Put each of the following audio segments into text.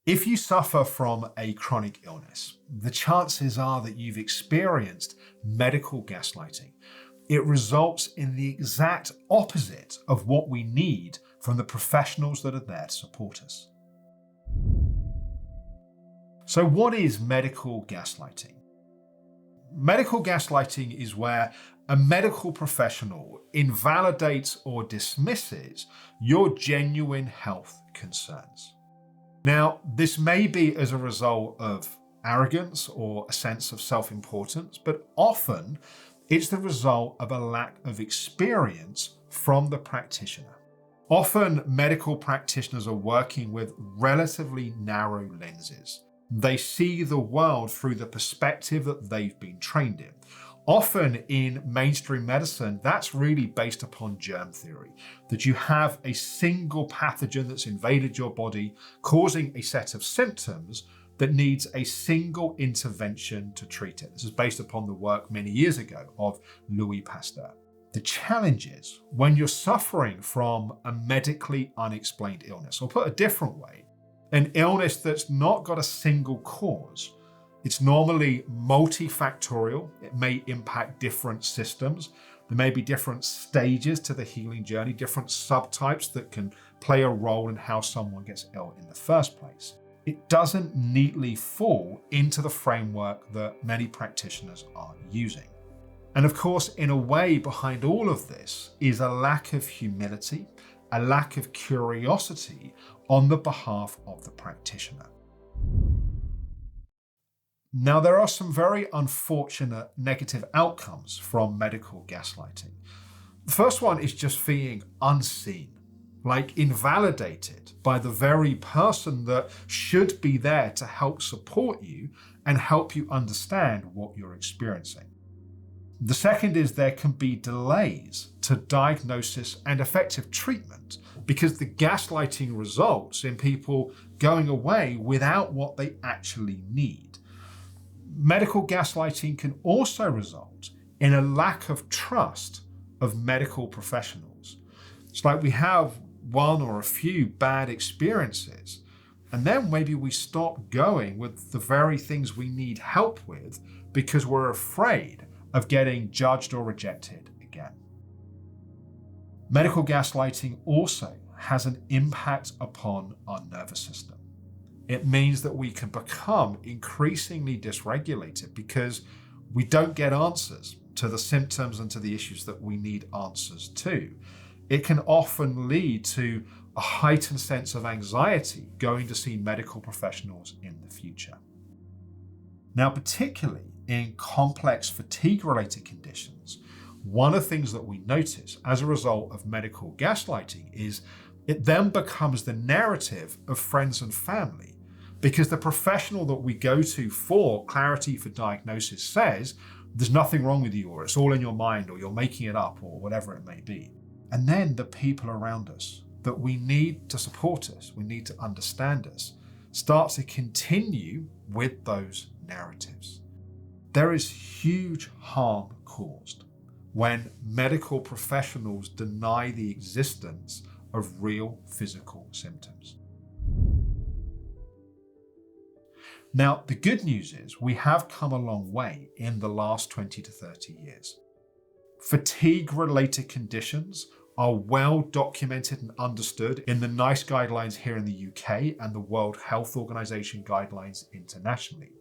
If you suffer from a chronic illness, the chances are that you've experienced medical gaslighting. It results in the exact opposite of what we need from the professionals that are there to support us. So what is medical gaslighting? Medical gaslighting is where a medical professional invalidates or dismisses your genuine health concerns. Now, this may be as a result of arrogance or a sense of self-importance, but often it's the result of a lack of experience from the practitioner. Often medical practitioners are working with relatively narrow lenses. They see the world through the perspective that they've been trained in. Often in mainstream medicine, that's really based upon germ theory, that you have a single pathogen that's invaded your body, causing a set of symptoms that needs a single intervention to treat it. This is based upon the work many years ago of Louis Pasteur. The challenge is when you're suffering from a medically unexplained illness, or put a different way, an illness that's not got a single cause. It's normally multifactorial. It may impact different systems. There may be different stages to the healing journey, different subtypes that can play a role in how someone gets ill in the first place. It doesn't neatly fall into the framework that many practitioners are using. And of course, in a way, behind all of this is a lack of humility, a lack of curiosity on the behalf of the practitioner. Now, there are some very unfortunate negative outcomes from medical gaslighting. The first one is just feeling unseen, like invalidated by the very person that should be there to help support you and help you understand what you're experiencing. The second is there can be delays to diagnosis and effective treatment because the gaslighting results in people going away without what they actually need. Medical gaslighting can also result in a lack of trust of medical professionals. It's like we have one or a few bad experiences, and then maybe we stop going with the very things we need help with because we're afraid of getting judged or rejected again. Medical gaslighting also has an impact upon our nervous system. It means that we can become increasingly dysregulated because we don't get answers to the symptoms and to the issues that we need answers to. It can often lead to a heightened sense of anxiety going to see medical professionals in the future. Now, particularly in complex fatigue-related conditions, one of the things that we notice as a result of medical gaslighting is it then becomes the narrative of friends and family, because the professional that we go to for clarity for diagnosis says there's nothing wrong with you, or it's all in your mind, or you're making it up, or whatever it may be. And then the people around us that we need to support us, we need to understand us, start to continue with those narratives. There is huge harm caused when medical professionals deny the existence of real physical symptoms. Now, the good news is we have come a long way in the last 20 to 30 years. Fatigue-related conditions are well documented and understood in the NICE guidelines here in the UK and the World Health Organization guidelines internationally.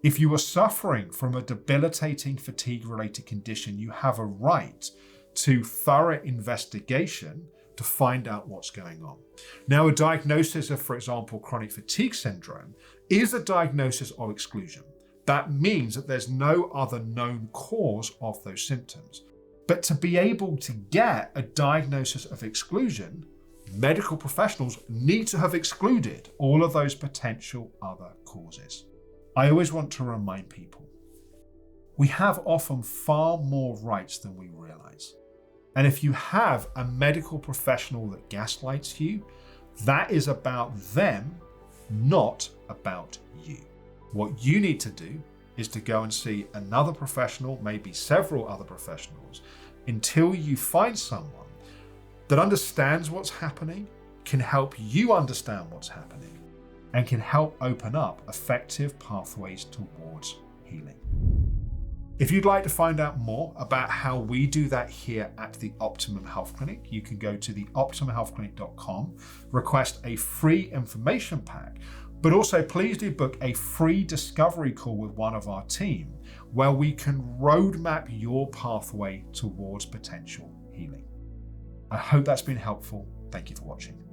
If you are suffering from a debilitating fatigue-related condition, you have a right to thorough investigation to find out what's going on. Now, a diagnosis of, for example, chronic fatigue syndrome is a diagnosis of exclusion. That means that there's no other known cause of those symptoms. But to be able to get a diagnosis of exclusion, medical professionals need to have excluded all of those potential other causes. I always want to remind people, we have often far more rights than we realize. And if you have a medical professional that gaslights you, that is about them, not about you. What you need to do is to go and see another professional, maybe several other professionals, until you find someone that understands what's happening, can help you understand what's happening, and can help open up effective pathways towards healing. If you'd like to find out more about how we do that here at the Optimum Health Clinic, you can go to the optimumhealthclinic.com, request a free information pack, but also please do book a free discovery call with one of our team where we can roadmap your pathway towards potential healing. I hope that's been helpful. Thank you for watching.